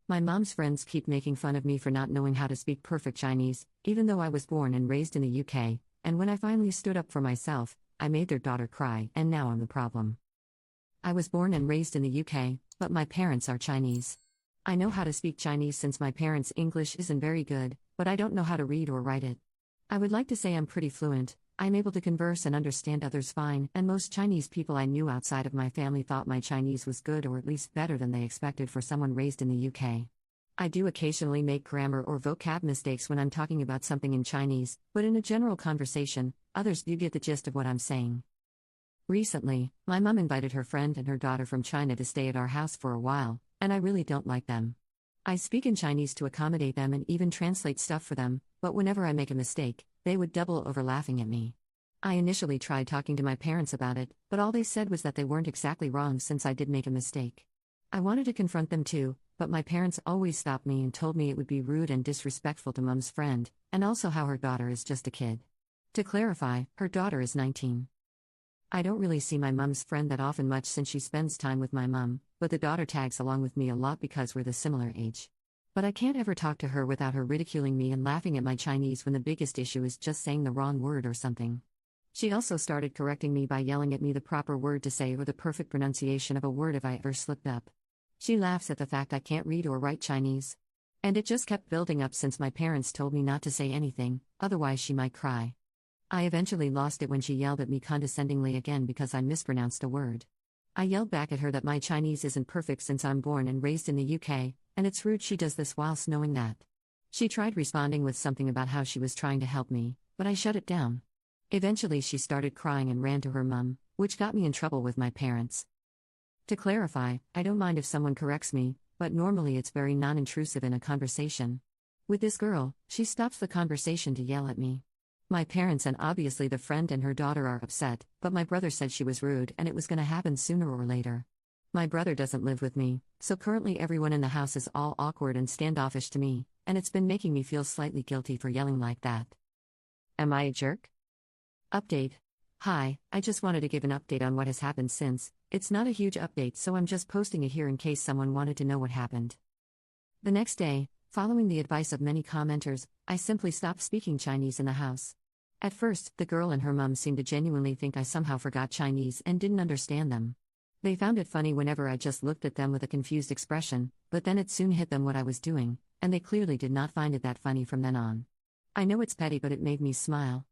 My mom's friends keep making fun of me for not knowing how to speak perfect Chinese, even though I was born and raised in the UK, and when I finally stood up for myself, I made their daughter cry, and now I'm the problem. I was born and raised in the UK, but my parents are Chinese. I know how to speak Chinese since my parents' English isn't very good, but I don't know how to read or write it. I would like to say I'm pretty fluent. I'm able to converse and understand others fine, and most Chinese people I knew outside of my family thought my Chinese was good or at least better than they expected for someone raised in the UK. I do occasionally make grammar or vocab mistakes when I'm talking about something in Chinese, but in a general conversation, others do get the gist of what I'm saying. Recently, my mom invited her friend and her daughter from China to stay at our house for a while, and I really don't like them. I speak in Chinese to accommodate them and even translate stuff for them, but whenever I make a mistake, they would double over laughing at me. I initially tried talking to my parents about it, but all they said was that they weren't exactly wrong since I did make a mistake. I wanted to confront them too, but my parents always stopped me and told me it would be rude and disrespectful to Mom's friend, and also how her daughter is just a kid. To clarify, her daughter is 19. I don't really see my mom's friend that often much since she spends time with my mom, but the daughter tags along with me a lot because we're the similar age. But I can't ever talk to her without her ridiculing me and laughing at my Chinese when the biggest issue is just saying the wrong word or something. She also started correcting me by yelling at me the proper word to say or the perfect pronunciation of a word if I ever slipped up. She laughs at the fact I can't read or write Chinese. And it just kept building up since my parents told me not to say anything, otherwise she might cry. I eventually lost it when she yelled at me condescendingly again because I mispronounced a word. I yelled back at her that my Chinese isn't perfect since I'm born and raised in the UK, and it's rude she does this whilst knowing that. She tried responding with something about how she was trying to help me, but I shut it down. Eventually she started crying and ran to her mum, which got me in trouble with my parents. To clarify, I don't mind if someone corrects me, but normally it's very non-intrusive in a conversation. With this girl, she stops the conversation to yell at me. My parents and obviously the friend and her daughter are upset, but my brother said she was rude and it was gonna happen sooner or later. My brother doesn't live with me, so currently everyone in the house is all awkward and standoffish to me, and it's been making me feel slightly guilty for yelling like that. Am I a jerk? Update. Hi, I just wanted to give an update on what has happened since. It's not a huge update, so I'm just posting it here in case someone wanted to know what happened. The next day, following the advice of many commenters, I simply stopped speaking Chinese in the house. At first, the girl and her mum seemed to genuinely think I somehow forgot Chinese and didn't understand them. They found it funny whenever I just looked at them with a confused expression, but then it soon hit them what I was doing, and they clearly did not find it that funny from then on. I know it's petty, but it made me smile.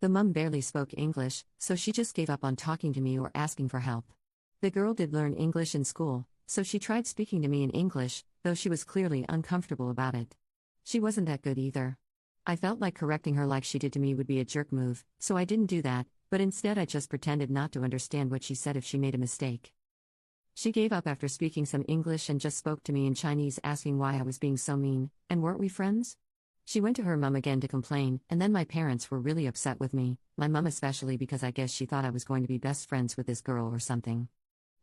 The mum barely spoke English, so she just gave up on talking to me or asking for help. The girl did learn English in school, so she tried speaking to me in English, though she was clearly uncomfortable about it. She wasn't that good either. I felt like correcting her like she did to me would be a jerk move, so I didn't do that, but instead I just pretended not to understand what she said if she made a mistake. She gave up after speaking some English and just spoke to me in Chinese asking why I was being so mean, and weren't we friends? She went to her mum again to complain, and then my parents were really upset with me, my mum especially because I guess she thought I was going to be best friends with this girl or something.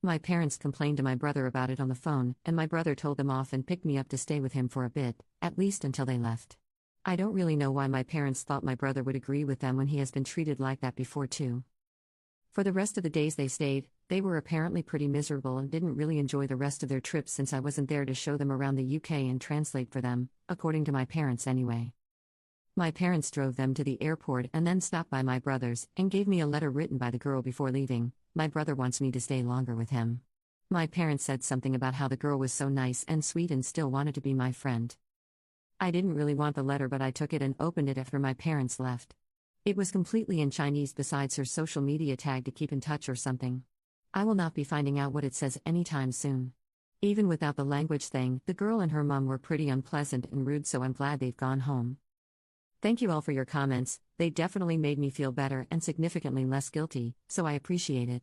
My parents complained to my brother about it on the phone, and my brother told them off and picked me up to stay with him for a bit, at least until they left. I don't really know why my parents thought my brother would agree with them when he has been treated like that before too. For the rest of the days they stayed, they were apparently pretty miserable and didn't really enjoy the rest of their trip since I wasn't there to show them around the UK and translate for them, according to my parents anyway. My parents drove them to the airport and then stopped by my brother's and gave me a letter written by the girl before leaving. My brother wants me to stay longer with him. My parents said something about how the girl was so nice and sweet and still wanted to be my friend. I didn't really want the letter, but I took it and opened it after my parents left. It was completely in Chinese besides her social media tag to keep in touch or something. I will not be finding out what it says anytime soon. Even without the language thing, the girl and her mum were pretty unpleasant and rude, so I'm glad they've gone home. Thank you all for your comments, they definitely made me feel better and significantly less guilty, so I appreciate it.